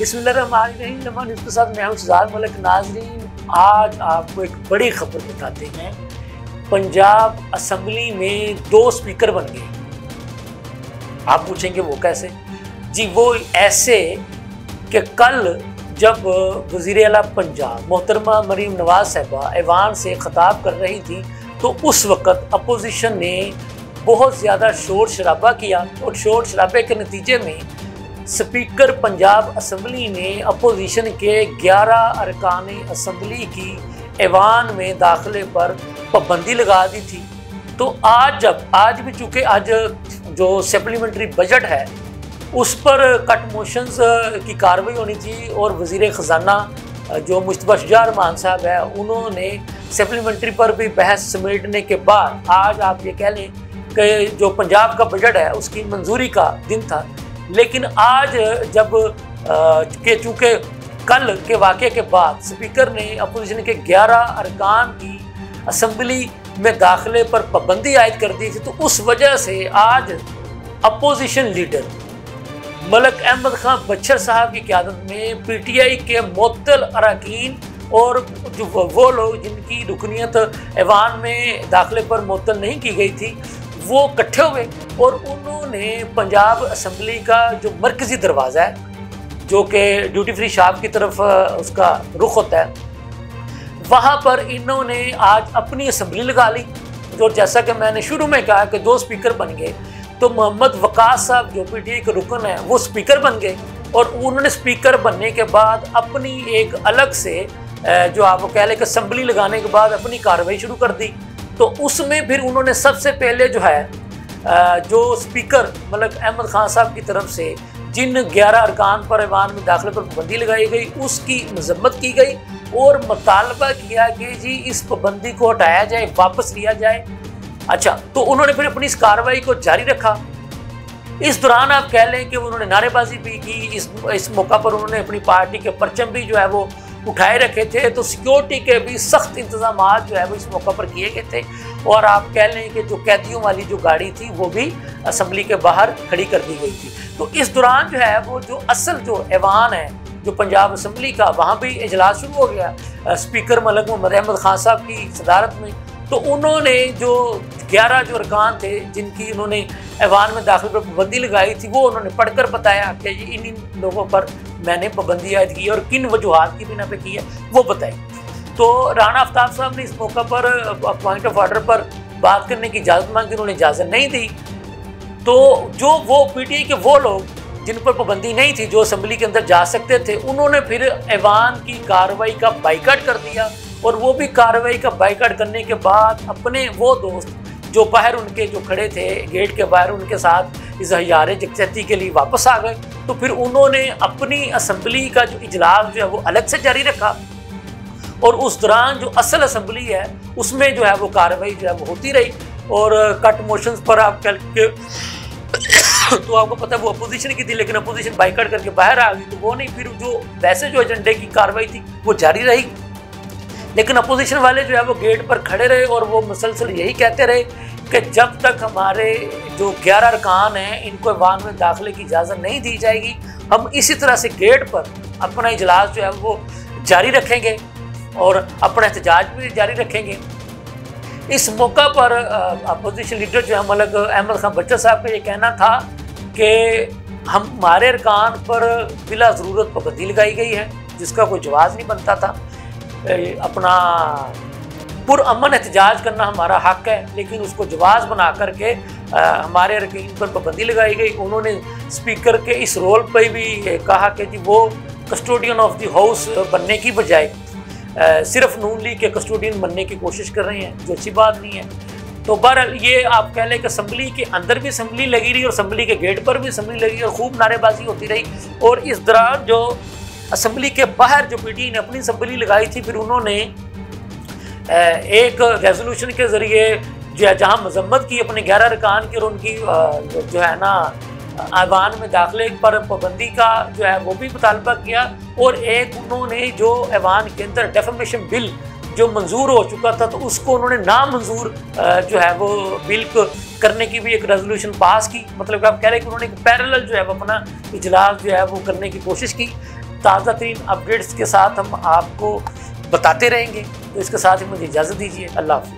बिस्मिल्लाहिर्रहमानिर्रहीम। इसके साथ मैं हूं शहजाद मलिक। नाजरीन, आज आपको एक बड़ी खबर बताते हैं। पंजाब असम्बली में 2 स्पीकर बन गए। आप पूछेंगे वो कैसे? जी वो ऐसे कि कल जब वज़ीर आला पंजाब मोहतरमा मरीम नवाज साहिबा ऐवान से ख़िताब कर रही थी तो उस वक़्त अपोजिशन ने बहुत ज़्यादा शोर शराबा किया और शोर शराबे के नतीजे में स्पीकर पंजाब असम्बली ने अपोजिशन के 11 अरकान असम्बली की ऐवान में दाखिले पर पाबंदी लगा दी थी। तो आज भी चूँकि आज जो सप्लीमेंट्री बजट है उस पर कट मोशंस की कार्रवाई होनी थी और वज़ीर ख़जाना जो मुस्तफ़ा शुजा रहमान साहब है उन्होंने सप्लीमेंट्री पर भी बहस समेटने के बाद आज आप ये कह लें कि जो पंजाब का बजट है उसकी मंजूरी का दिन था। लेकिन आज जब के चूँकि कल के वाक़े के बाद स्पीकर ने अपोजिशन के 11 अरकान की असम्बली में दाखिले पर पाबंदी आयद कर दी थी, तो उस वजह से आज अपोजिशन लीडर मलिक अहमद खां बच्चर साहब की क़यादत में PTI के मुअत्तल अरकान और जो वो लोग जिनकी रुकनीत ऐवान में दाखिले पर मुअत्तल नहीं की गई थी वो इकट्ठे हुए और उन्होंने पंजाब असम्बली का जो मरकज़ी दरवाज़ा है जो कि ड्यूटी फ्री शॉप की तरफ उसका रुख होता है वहाँ पर इन्होंने आज अपनी असम्बली लगा ली। जो जैसा कि मैंने शुरू में कहा कि 2 स्पीकर बन गए, तो मोहम्मद वकास साहब जो PTI के रुकन है वो स्पीकर बन गए और उन्होंने स्पीकर बनने के बाद अपनी एक अलग से जो आप कह लें कि असम्बली लगाने के बाद अपनी कार्रवाई शुरू कर दी। तो उसमें फिर उन्होंने सबसे पहले जो है जो स्पीकर मलिक अहमद खान साहब की तरफ से जिन 11 अरकान पर ऐवान में दाखिले पर पाबंदी लगाई गई उसकी मजम्मत की गई और मुतालबा किया कि जी इस पाबंदी को हटाया जाए, वापस लिया जाए। अच्छा, तो उन्होंने फिर अपनी इस कार्रवाई को जारी रखा। इस दौरान आप कह लें कि उन्होंने नारेबाजी भी की। इस मौका पर उन्होंने अपनी पार्टी के परचम भी जो है वो उठाए रखे थे। तो सिक्योरिटी के भी सख्त इंतजाम जो है वो इस मौका पर किए गए थे और आप कह लें कि जो कैदियों वाली जो गाड़ी थी वो भी असम्बली के बाहर खड़ी कर दी गई थी। तो इस दौरान जो है वो जो असल जो ऐवान है जो पंजाब असम्बली का वहाँ भी इजलास शुरू हो गया स्पीकर मलिक मोहम्मद अहमद खान साहब की सदारत में। तो उन्होंने जो 11 जो अरकान थे जिनकी उन्होंने ऐवान में दाखिले पर पाबंदी लगाई थी वो उन्होंने पढ़कर बताया कि इन लोगों पर मैंने पाबंदी आयद की और किन वजूहात की बिना पे की है वो बताई। तो राना आफ्ताब साहब ने इस मौका पर पॉइंट ऑफ ऑर्डर पर बात करने की इजाज़त मांगी, उन्होंने इजाज़त नहीं दी। तो जो वो PTI के वो लोग जिन पर पाबंदी नहीं थी जो असम्बली के अंदर जा सकते थे उन्होंने फिर ऐवान की कार्रवाई का बाइकाट कर दिया और वो भी कार्रवाई का बाइकाट करने के बाद अपने वो दोस्त जो बाहर उनके जो खड़े थे गेट के बाहर उनके साथ इज़हार यकजहती के लिए वापस आ गए। तो फिर उन्होंने अपनी असम्बली का जो इजलास जो है वो अलग से जारी रखा और उस दौरान जो असल असम्बली है उसमें जो है वो कार्रवाई जो है वो होती रही और कट मोशंस पर आप कल के तो आपको पता है वो अपोजिशन की थी लेकिन अपोजिशन बाइकाट करके बाहर आ गई। तो वो नहीं, फिर जो वैसे जो एजेंडे की कार्रवाई थी वो जारी रही लेकिन अपोजिशन वाले जो है वो गेट पर खड़े रहे और वो मुसलसल यही कहते रहे कि जब तक हमारे जो 11 अरकान हैं इनको ऐवान में दाखिले की इजाज़त नहीं दी जाएगी हम इसी तरह से गेट पर अपना इजलास जो है वो जारी रखेंगे और अपना एहतजाज भी जारी रखेंगे। इस मौका पर अपोजिशन लीडर जो है मलिक अहमद खान बच्चर साहब का ये कहना था कि हमारे अरकान पर बिला ज़रूरत पाबंदी लगाई गई है जिसका कोई जवाज़ नहीं बनता था। अपना पुरअमन एहतजाज करना हमारा हक है लेकिन उसको जवाज़ बना करके हमारे अरकान पर पाबंदी लगाई गई। उन्होंने स्पीकर के इस रोल पर भी कहा कि जी वो कस्टोडियन ऑफ द हाउस बनने की बजाय सिर्फ नून लीग के कस्टोडियन बनने की कोशिश कर रहे हैं जो अच्छी बात नहीं है। तो बहरहाल ये आप कह लें कि असम्बली के अंदर भी असम्बली लगी रही और असम्बली के गेट पर भी असम्बली लगी और खूब नारेबाजी होती रही। और इस दौरान जो असम्बली के बाहर जो PTI ने अपनी असम्बली लगाई थी फिर उन्होंने एक रेजोल्यूशन के ज़रिए जो है जहाँ मजम्मत की अपने 11 अरकान की और उनकी जो है ना ऐवान में दाखिले पर पाबंदी का जो है वो भी मुतालबा किया और एक उन्होंने जो ऐवान के अंदर डेफमेशन बिल जो मंजूर हो चुका था तो उसको उन्होंने नामंजूर जो है वो बिल करने की भी एक रेजोल्यूशन पास की। मतलब कि आप कह रहे हैं कि उन्होंने एक पैरेलल जो है वो अपना इजलास जो है वो करने की कोशिश की। ताज़ा तरीन अपडेट्स के साथ हम आपको बताते रहेंगे। तो इसके साथ ही मुझे इजाज़त दीजिए। अल्लाह हाफ़िज़।